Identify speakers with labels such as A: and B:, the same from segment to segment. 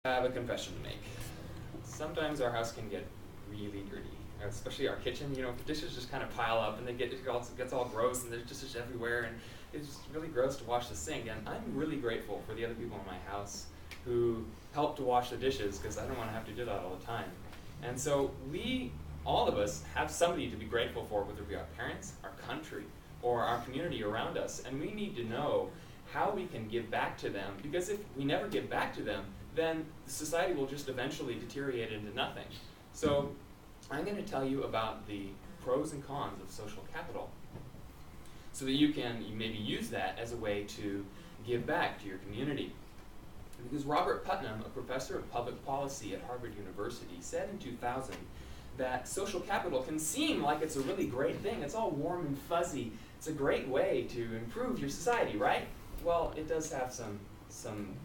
A: I have a confession to make. Sometimes our house can get really dirty, especially our kitchen. You know, the dishes just kind of pile up and it gets all gross and there's dishes everywhere, and it's just really gross to wash the sink. And I'm really grateful for the other people in my house who help to wash the dishes, because I don't want to have to do that all the time. And so all of us, have somebody to be grateful for, whether it be our parents, our country, or our community around us. And we need to know how we can give back to them, because if we never give back to them, then society will just eventually deteriorate into nothing. So I'm going to tell you about the pros and cons of social capital, so that you maybe use that as a way to give back to your community. Because Robert Putnam, a professor of public policy at Harvard University, said in 2000 that social capital can seem like it's a really great thing. It's all warm and fuzzy. It's a great way to improve your society, right? Well, it does have some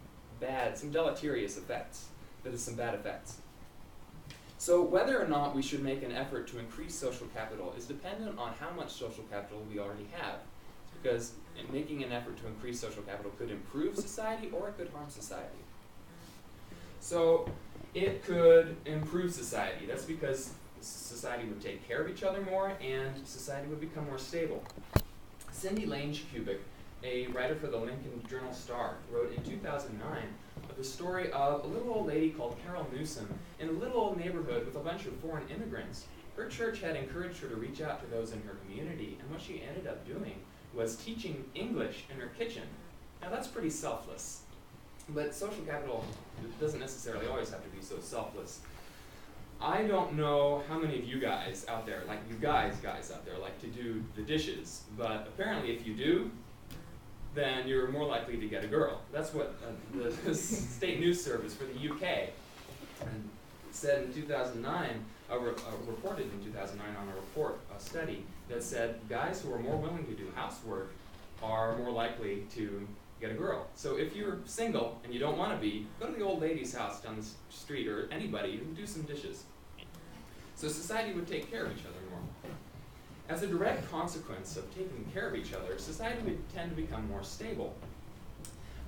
A: deleterious effects. That is, some bad effects. So whether or not we should make an effort to increase social capital is dependent on how much social capital we already have. Because making an effort to increase social capital could improve society or it could harm society. So it could improve society. That's because society would take care of each other more and society would become more stable. Cindy Lange-Kubik, a writer for the Lincoln Journal-Star, wrote in 2009 of the story of a little old lady called Carol Newsom in a little old neighborhood with a bunch of foreign immigrants. Her church had encouraged her to reach out to those in her community, and what she ended up doing was teaching English in her kitchen. Now that's pretty selfless, but social capital doesn't necessarily always have to be so selfless. I don't know how many of you guys out there, like you guys out there, like to do the dishes, but apparently if you do, then you're more likely to get a girl. That's what the state news service for the UK said in 2009, reported in 2009 on a study that said guys who are more willing to do housework are more likely to get a girl. So if you're single and you don't want to be, go to the old lady's house down the street, or anybody, and do some dishes. So society would take care of each other more. As a direct consequence of taking care of each other, society would tend to become more stable.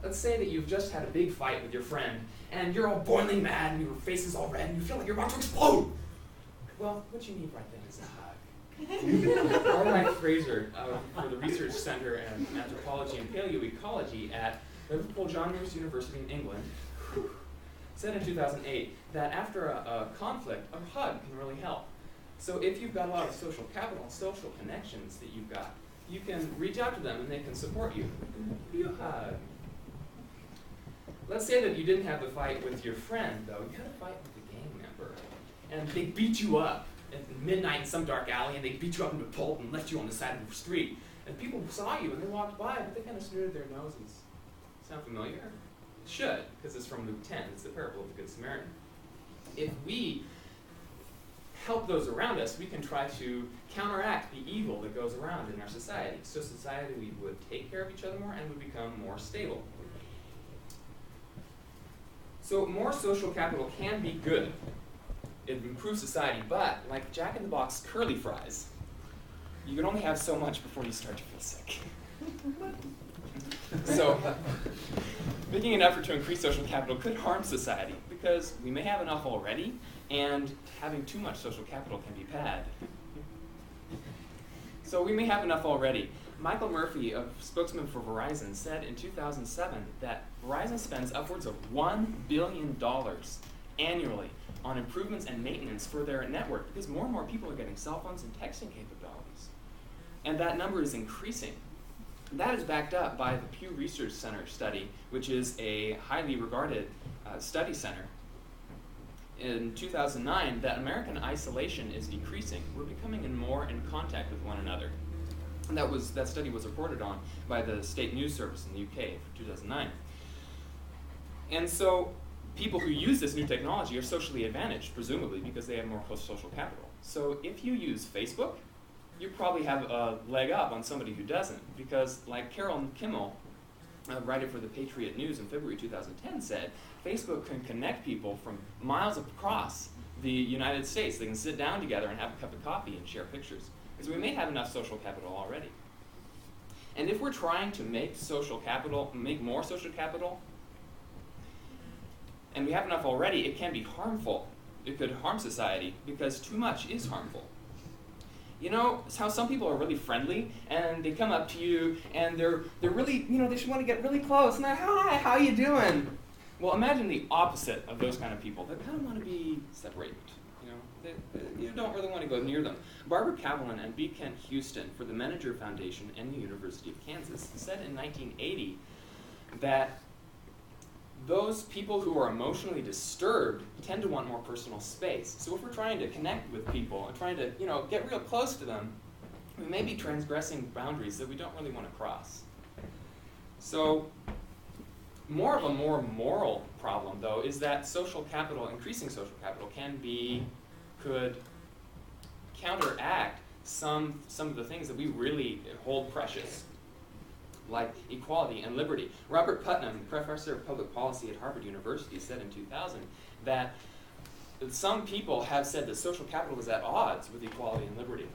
A: Let's say that you've just had a big fight with your friend, and you're all boiling mad, and your face is all red, and you feel like you're about to explode. Well, what you need right then is a hug. R. Mike Fraser, for the Research Center in Anthropology and Paleoecology at Liverpool John Moores University in England, said in 2008 that after a conflict, a hug can really help. So if you've got a lot of social capital and social connections that you've got, you can reach out to them and they can support you. Give you a hug. Let's say that you didn't have the fight with your friend, though. You had a fight with a gang member. And they beat you up at midnight in some dark alley, and they beat you up into a pulp and left you on the side of the street. And people saw you and they walked by, but they kind of snooted their noses. Sound familiar? It should, because it's from Luke 10. It's the parable of the Good Samaritan. If we help those around us, we can try to counteract the evil that goes around in our society. So society would take care of each other more and would become more stable. So more social capital can be good. It improves society, but like Jack in the Box curly fries, you can only have so much before you start to feel sick. So making an effort to increase social capital could harm society, because we may have enough already, and having too much social capital can be bad. So we may have enough already. Michael Murphy, a spokesman for Verizon, said in 2007 that Verizon spends upwards of $1 billion annually on improvements and maintenance for their network, because more and more people are getting cell phones and texting capabilities. And that number is increasing. That is backed up by the Pew Research Center study, which is a highly regarded study center. In 2009, that American isolation is decreasing. We're becoming more in contact with one another. And that study was reported on by the State News Service in the UK for 2009. And so people who use this new technology are socially advantaged, presumably, because they have more social capital. So if you use Facebook, you probably have a leg up on somebody who doesn't, because like Carol Kimmel, a writer for the Patriot News in February 2010, said, Facebook can connect people from miles across the United States. They can sit down together and have a cup of coffee and share pictures, because we may have enough social capital already. And if we're trying to make more social capital, and we have enough already, it can be harmful. It could harm society because too much is harmful. You know, it's how some people are really friendly and they come up to you and they're really, they just want to get really close and they're, hi, how you doing? Well, imagine the opposite of those kind of people. They kind of want to be separated. You don't really want to go near them. Barbara Cavalin and B. Kent Houston for the Menninger Foundation and the University of Kansas said in 1980 that those people who are emotionally disturbed tend to want more personal space. So if we're trying to connect with people and trying to, get real close to them, we may be transgressing boundaries that we don't really want to cross. So more of a more moral problem, though, is that increasing social capital could counteract some of the things that we really hold precious, like equality and liberty. Robert Putnam, professor of public policy at Harvard University, said in 2000 that some people have said that social capital is at odds with equality and liberty.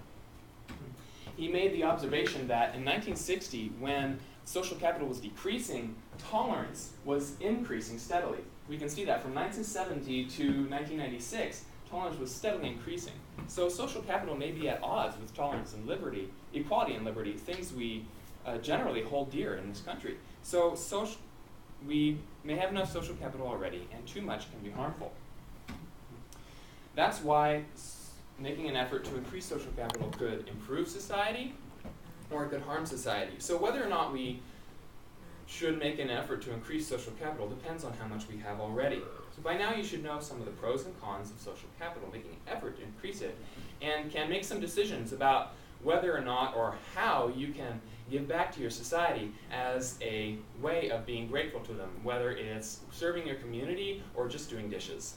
A: He made the observation that in 1960, when social capital was decreasing, tolerance was increasing steadily. We can see that from 1970 to 1996, tolerance was steadily increasing. So social capital may be at odds with tolerance and liberty, equality and liberty, things we generally hold dear in this country. So we may have enough social capital already, and too much can be harmful. That's why making an effort to increase social capital could improve society, or it could harm society. So whether or not we should make an effort to increase social capital depends on how much we have already. So by now you should know some of the pros and cons of social capital, making an effort to increase it, and can make some decisions about whether or not or how you can give back to your society as a way of being grateful to them, whether it's serving your community or just doing dishes.